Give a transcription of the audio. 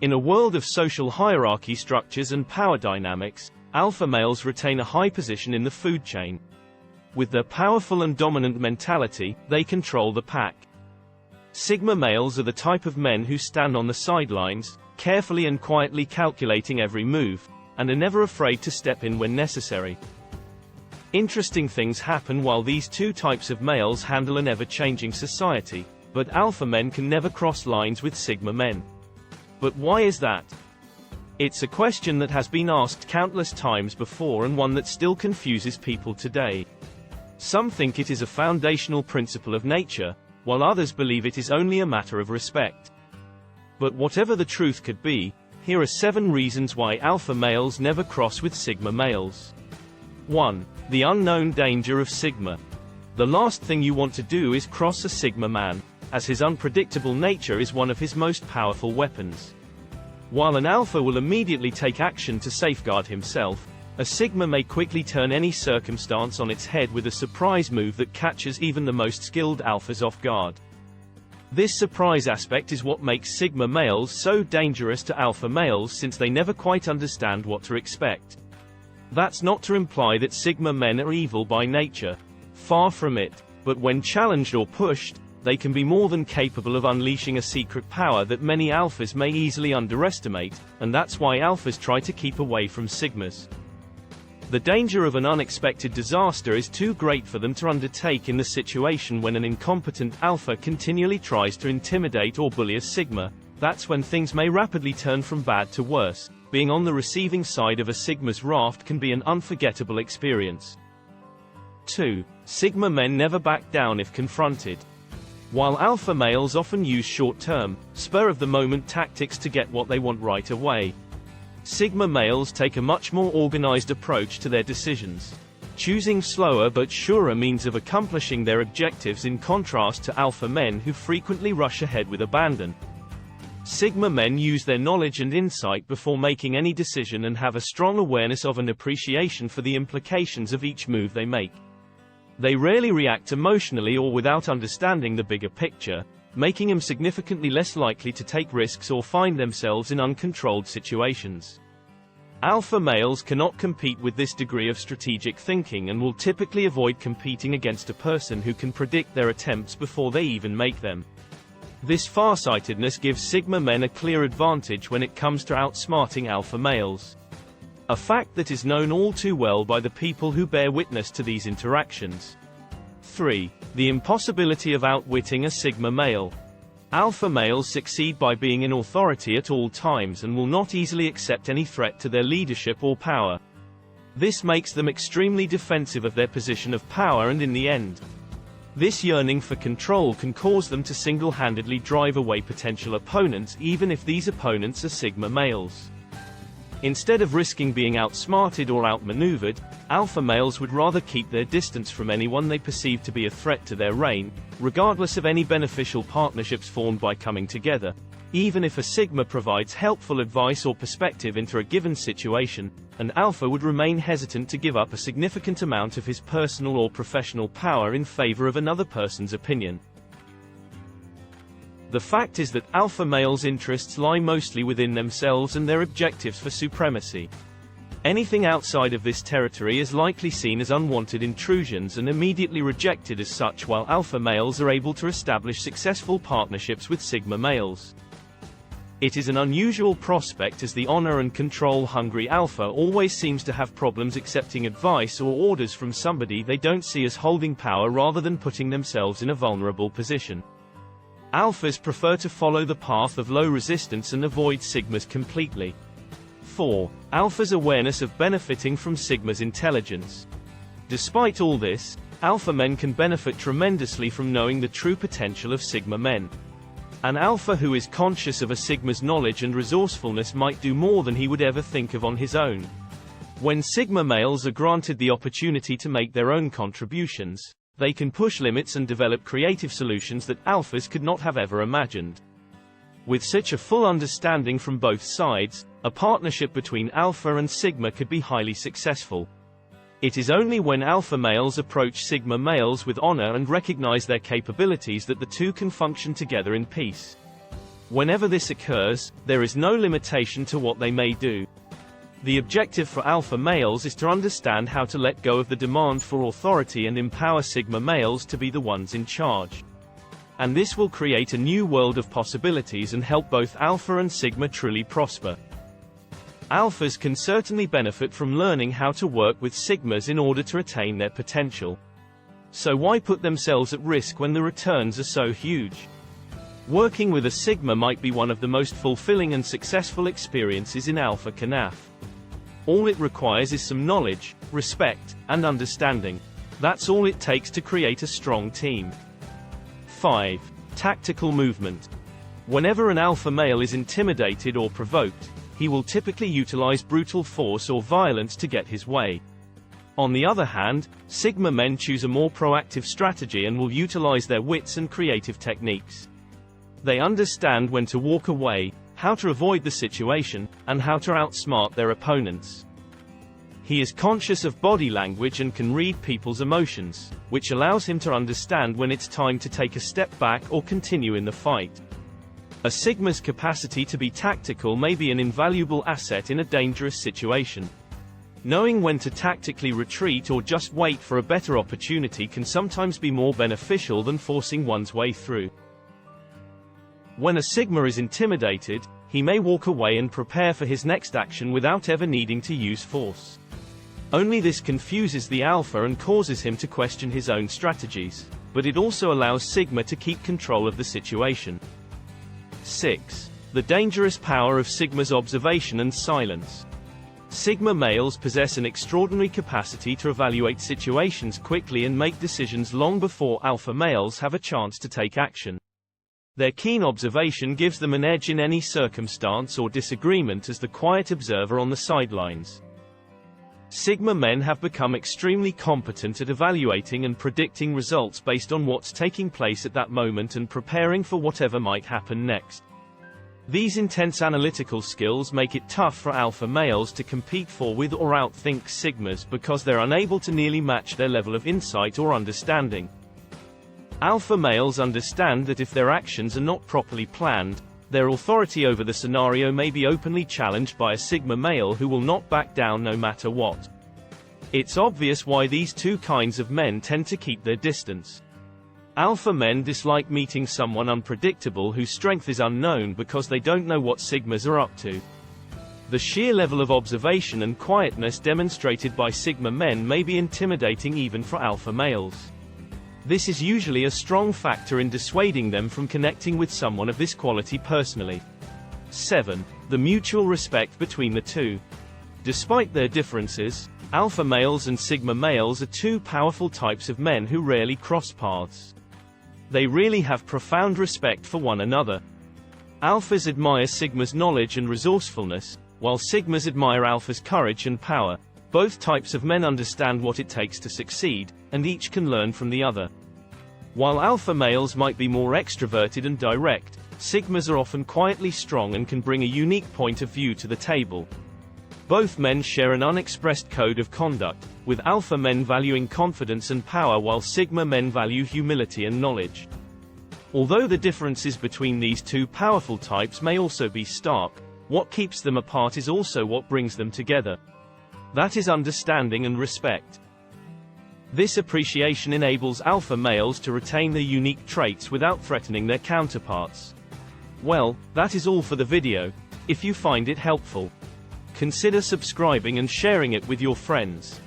In a world of social hierarchy structures and power dynamics, alpha males retain a high position in the food chain. With their powerful and dominant mentality, they control the pack. Sigma males are the type of men who stand on the sidelines, carefully and quietly calculating every move, and are never afraid to step in when necessary. Interesting things happen while these two types of males handle an ever-changing society, but alpha men can never cross lines with sigma men. But why is that? It's a question that has been asked countless times before and one that still confuses people today. Some think it is a foundational principle of nature, while others believe it is only a matter of respect. But whatever the truth could be, here are 7 reasons why alpha males never cross with sigma males. 1. The unknown danger of sigma. The last thing you want to do is cross a sigma man, as his unpredictable nature is one of his most powerful weapons. While an alpha will immediately take action to safeguard himself, a sigma may quickly turn any circumstance on its head with a surprise move that catches even the most skilled alphas off guard. This surprise aspect is what makes sigma males so dangerous to alpha males, since they never quite understand what to expect. That's not to imply that sigma men are evil by nature. Far from it. But when challenged or pushed, they can be more than capable of unleashing a secret power that many alphas may easily underestimate, and that's why alphas try to keep away from sigmas. The danger of an unexpected disaster is too great for them to undertake in the situation when an incompetent alpha continually tries to intimidate or bully a sigma. That's when things may rapidly turn from bad to worse. Being on the receiving side of a sigma's wrath can be an unforgettable experience. 2. Sigma men never back down if confronted. While alpha males often use short-term, spur-of-the-moment tactics to get what they want right away, sigma males take a much more organized approach to their decisions, choosing slower but surer means of accomplishing their objectives, in contrast to alpha men who frequently rush ahead with abandon. Sigma men use their knowledge and insight before making any decision and have a strong awareness of and appreciation for the implications of each move they make. They rarely react emotionally or without understanding the bigger picture, making them significantly less likely to take risks or find themselves in uncontrolled situations. Alpha males cannot compete with this degree of strategic thinking and will typically avoid competing against a person who can predict their attempts before they even make them. This farsightedness gives sigma men a clear advantage when it comes to outsmarting alpha males. A fact that is known all too well by the people who bear witness to these interactions. 3. The impossibility of outwitting a sigma male. Alpha males succeed by being in authority at all times and will not easily accept any threat to their leadership or power. This makes them extremely defensive of their position of power, and in the end, this yearning for control can cause them to single-handedly drive away potential opponents, even if these opponents are sigma males. Instead of risking being outsmarted or outmaneuvered, alpha males would rather keep their distance from anyone they perceive to be a threat to their reign, regardless of any beneficial partnerships formed by coming together. Even if a sigma provides helpful advice or perspective into a given situation, an alpha would remain hesitant to give up a significant amount of his personal or professional power in favor of another person's opinion. The fact is that alpha males' interests lie mostly within themselves and their objectives for supremacy. Anything outside of this territory is likely seen as unwanted intrusions and immediately rejected as such, while alpha males are able to establish successful partnerships with sigma males. It is an unusual prospect, as the honor and control-hungry alpha always seems to have problems accepting advice or orders from somebody they don't see as holding power, rather than putting themselves in a vulnerable position. Alphas prefer to follow the path of low resistance and avoid sigmas completely. 4. Alpha's awareness of benefiting from sigma's intelligence. Despite all this, alpha men can benefit tremendously from knowing the true potential of sigma men. An alpha who is conscious of a sigma's knowledge and resourcefulness might do more than he would ever think of on his own. When sigma males are granted the opportunity to make their own contributions, they can push limits and develop creative solutions that alphas could not have ever imagined. With such a full understanding from both sides, a partnership between alpha and sigma could be highly successful. It is only when alpha males approach sigma males with honor and recognize their capabilities that the two can function together in peace. Whenever this occurs, there is no limitation to what they may do. The objective for alpha males is to understand how to let go of the demand for authority and empower sigma males to be the ones in charge. And this will create a new world of possibilities and help both alpha and sigma truly prosper. Alphas can certainly benefit from learning how to work with sigmas in order to attain their potential. So why put themselves at risk when the returns are so huge? Working with a sigma might be one of the most fulfilling and successful experiences in alpha Kanaf. All it requires is some knowledge, respect, and understanding. That's all it takes to create a strong team. 5. Tactical movement. Whenever an alpha male is intimidated or provoked, he will typically utilize brutal force or violence to get his way. On the other hand, sigma men choose a more proactive strategy and will utilize their wits and creative techniques. They understand when to walk away, how to avoid the situation, and how to outsmart their opponents. He is conscious of body language and can read people's emotions, which allows him to understand when it's time to take a step back or continue in the fight. A sigma's capacity to be tactical may be an invaluable asset in a dangerous situation. Knowing when to tactically retreat or just wait for a better opportunity can sometimes be more beneficial than forcing one's way through. When a sigma is intimidated, he may walk away and prepare for his next action without ever needing to use force. Only this confuses the alpha and causes him to question his own strategies, but it also allows sigma to keep control of the situation. 6. The dangerous power of sigma's observation and silence. Sigma males possess an extraordinary capacity to evaluate situations quickly and make decisions long before alpha males have a chance to take action. Their keen observation gives them an edge in any circumstance or disagreement as the quiet observer on the sidelines. Sigma men have become extremely competent at evaluating and predicting results based on what's taking place at that moment and preparing for whatever might happen next. These intense analytical skills make it tough for alpha males to compete for with or outthink sigmas because they're unable to nearly match their level of insight or understanding. Alpha males understand that if their actions are not properly planned, their authority over the scenario may be openly challenged by a sigma male who will not back down no matter what. It's obvious why these two kinds of men tend to keep their distance. Alpha men dislike meeting someone unpredictable whose strength is unknown because they don't know what sigmas are up to. The sheer level of observation and quietness demonstrated by sigma men may be intimidating even for alpha males. This is usually a strong factor in dissuading them from connecting with someone of this quality personally. 7. The mutual respect between the two. Despite their differences, alpha males and sigma males are two powerful types of men who rarely cross paths. They really have profound respect for one another. Alphas admire sigma's knowledge and resourcefulness, while sigmas admire alpha's courage and power. Both types of men understand what it takes to succeed, and each can learn from the other. While alpha males might be more extroverted and direct, sigmas are often quietly strong and can bring a unique point of view to the table. Both men share an unexpressed code of conduct, with alpha men valuing confidence and power while sigma men value humility and knowledge. Although the differences between these two powerful types may also be stark, what keeps them apart is also what brings them together. That is understanding and respect. This appreciation enables alpha males to retain their unique traits without threatening their counterparts. Well, that is all for the video. If you find it helpful, consider subscribing and sharing it with your friends.